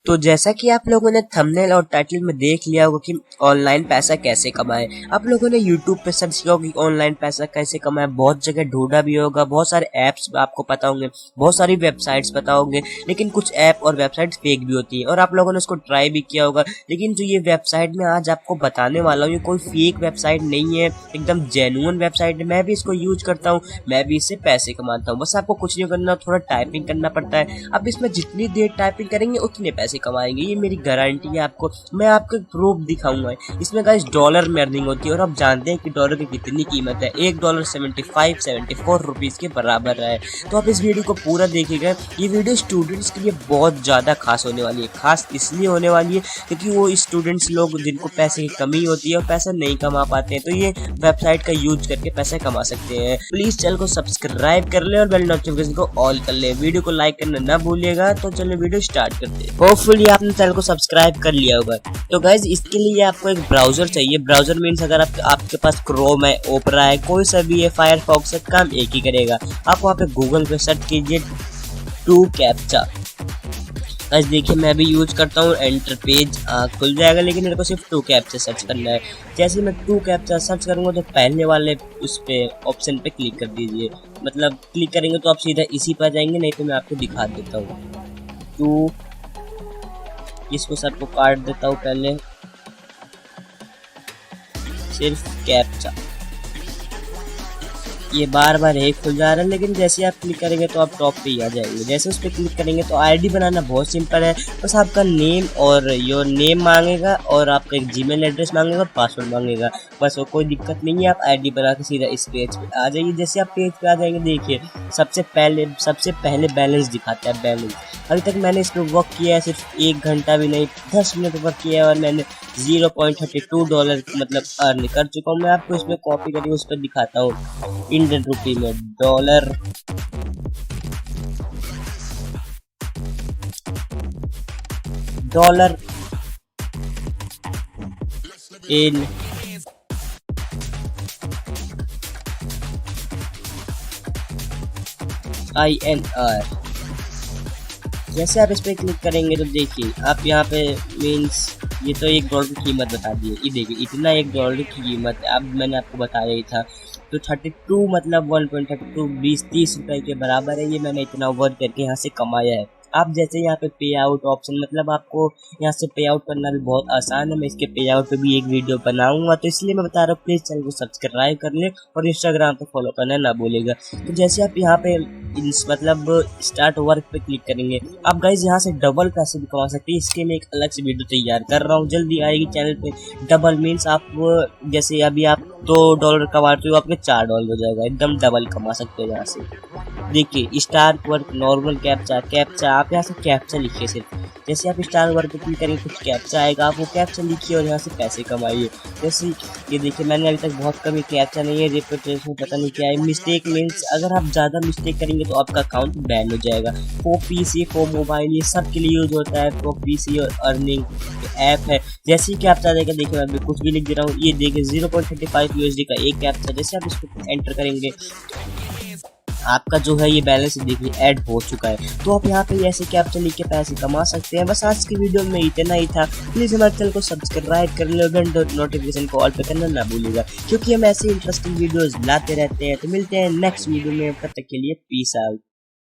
तो जैसा कि आप लोगों ने थंबनेल और टाइटल में देख लिया होगा कि ऑनलाइन पैसा कैसे कमाएं। आप लोगों ने यूट्यूब पे सर्च किया होगा कि ऑनलाइन पैसा कैसे कमाएं, बहुत जगह ढूंढा भी होगा, बहुत सारे ऐप्स आपको पता होंगे, बहुत सारी वेबसाइट्स पता होंगे, लेकिन कुछ ऐप और वेबसाइट्स फेक भी होती है और आप लोगों ने उसको ट्राई भी किया होगा। लेकिन जो ये वेबसाइट मैं आज आपको बताने वाला हूँ, ये कोई फेक वेबसाइट नहीं है, एकदम जेन्युइन वेबसाइट है। मैं भी इसको यूज करता हूँ, मैं भी इससे पैसे कमाता हूँ। बस आपको कुछ नहीं करना, थोड़ा टाइपिंग करना पड़ता है। अब इसमें जितनी देर टाइपिंग करेंगे उतने पैसे कमाएंगे, ये मेरी गारंटी है। आपको मैं आपको प्रूफ दिखाऊंगा। इसमें गाइस डॉलर में अर्निंग होती है और आप जानते हैं कि डॉलर की कितनी कीमत है। $1 74 रुपीज के बराबर है। तो आप इस वीडियो को पूरा देखिएगा। ये वीडियो स्टूडेंट्स के लिए बहुत ज़्यादा खास होने वाली है। खास इसलिए होने वाली है क्योंकि वो स्टूडेंट्स लोग जिनको पैसे की कमी होती है और पैसा नहीं कमा पाते हैं, तो ये वेबसाइट का यूज करके पैसा कमा सकते हैं। प्लीज चैनल को सब्सक्राइब कर ले और बेल नोटिफिकेशन को ऑल कर ले। वीडियो को लाइक करना ना भूलिएगा। तो चलिए वीडियो स्टार्ट करते हैं। होपफुली आपने चैनल को सब्सक्राइब कर लिया होगा। तो गाइज इसके लिए आपको एक ब्राउजर चाहिए। ब्राउजर मीन्स अगर आपके पास क्रोम है, ओपेरा है, कोई सा भी है, फायरफॉक्स है, काम एक ही करेगा। आप वहाँ पे गूगल पे सर्च कीजिए 2captcha। गाइस देखिए मैं भी यूज करता हूँ, एंटर पेज खुल जाएगा, लेकिन मेरे को सिर्फ 2captcha सर्च करना है। जैसे मैं 2captcha सर्च करूँगा तो पहले वाले उस पे ऑप्शन पे क्लिक कर दीजिए। मतलब क्लिक करेंगे तो आप सीधा इसी पर जाएंगे, नहीं तो मैं आपको दिखा देता हूँ। इसको सबको काट देता हूँ पहले, सिर्फ कैप्चा। ये बार बार एक खुल जा रहा है, लेकिन जैसे आप क्लिक करेंगे तो आप टॉप पे ही आ जाएंगे। जैसे उस पर क्लिक करेंगे तो आईडी बनाना बहुत सिंपल है। बस आपका नेम और योर नेम मांगेगा और आपका एक जीमेल एड्रेस मांगेगा, पासवर्ड मांगेगा। बस वो कोई दिक्कत नहीं है। आप आईडी बना के सीधा इस पेज पे आ जाइए। जैसे आप पेज पे आ जाएंगे, देखिए सबसे पहले बैलेंस दिखाता है। बैलेंस अभी तक मैंने इस पर वर्क किया है सिर्फ 1 घंटा भी नहीं, 10 मिनट वर्क किया है और मैंने $0.32 मतलब अर्न कर चुका हूँ। मैं आपको इसमें कॉपी करके उस पर दिखाता हूँ। इंडियन रुपी में डॉलर इन INR। जैसे आप इस पर क्लिक करेंगे तो देखिए आप यहाँ पे मीन्स ये तो $1 की कीमत बता दी है। ये देखिए इतना $1 की कीमत है। अब मैंने आपको बताया ही था। तो 32 मतलब 1.32 20-30 रुपए के बराबर है। ये मैंने इतना वर्क करके यहाँ से कमाया है। आप जैसे यहाँ पे पे आउट ऑप्शन, मतलब आपको यहाँ से पे आउट करना भी बहुत आसान है। मैं इसके पे आउट पे भी एक वीडियो बनाऊंगा, तो इसलिए मैं बता रहा हूँ प्लीज चैनल को सब्सक्राइब कर ले और इंस्टाग्राम पे फॉलो करना ना भूलेगा। तो जैसे आप यहाँ पे मतलब स्टार्ट वर्क पे क्लिक करेंगे, आप गाइज यहाँ से डबल पैसे भी कमा सकते हैं। इसके मैं एक अलग से वीडियो तैयार कर रहा हूँ, जल्दी आएगी चैनल पे। डबल मीन्स आप जैसे अभी आप $2 कमाते हो, आपके $4 हो जाएगा। एकदम डबल कमा सकते हो यहाँ से। देखिए स्टार वर्क, नॉर्मल कैप्चा। आप यहाँ से कैप्चा लिखिए सिर्फ। जैसे आप स्टार वर्क पे क्लिक करेंगे कुछ कैप्चा आएगा, आप वो कैप्चा लिखिए और यहाँ से पैसे कमाइए। जैसे ये देखिए मैंने अभी तक बहुत कम कैप्चा नहीं है, रिपीटेशन पता नहीं क्या है। मिस्टेक मीन्स अगर आप ज़्यादा मिस्टेक करेंगे तो आपका अकाउंट बैन हो जाएगा। फॉर PC, फॉर मोबाइल, ये सब के लिए यूज होता है। फॉर PC और अर्निंग ऐप है। जैसे ही कैप्चा देगा, देखिए मैं कुछ भी लिख दे रहा हूँ। ये देखिए $0.35 का एक कैप्चा। जैसे आप इसको एंटर करेंगे, आपका जो है ये बैलेंस देखिए ऐड हो चुका है। तो आप यहाँ पे ऐसे कैप्चा लिख के पैसे कमा सकते हैं। बस आज की वीडियो में इतना ही था। प्लीज हमारे चैनल को सब्सक्राइब कर ले और नोटिफिकेशन को ऑल पे करना ना भूलिएगा, क्योंकि हम ऐसे इंटरेस्टिंग वीडियोस लाते रहते हैं। तो मिलते हैं नेक्स्ट वीडियो में, तब तक के लिए पीस आउट।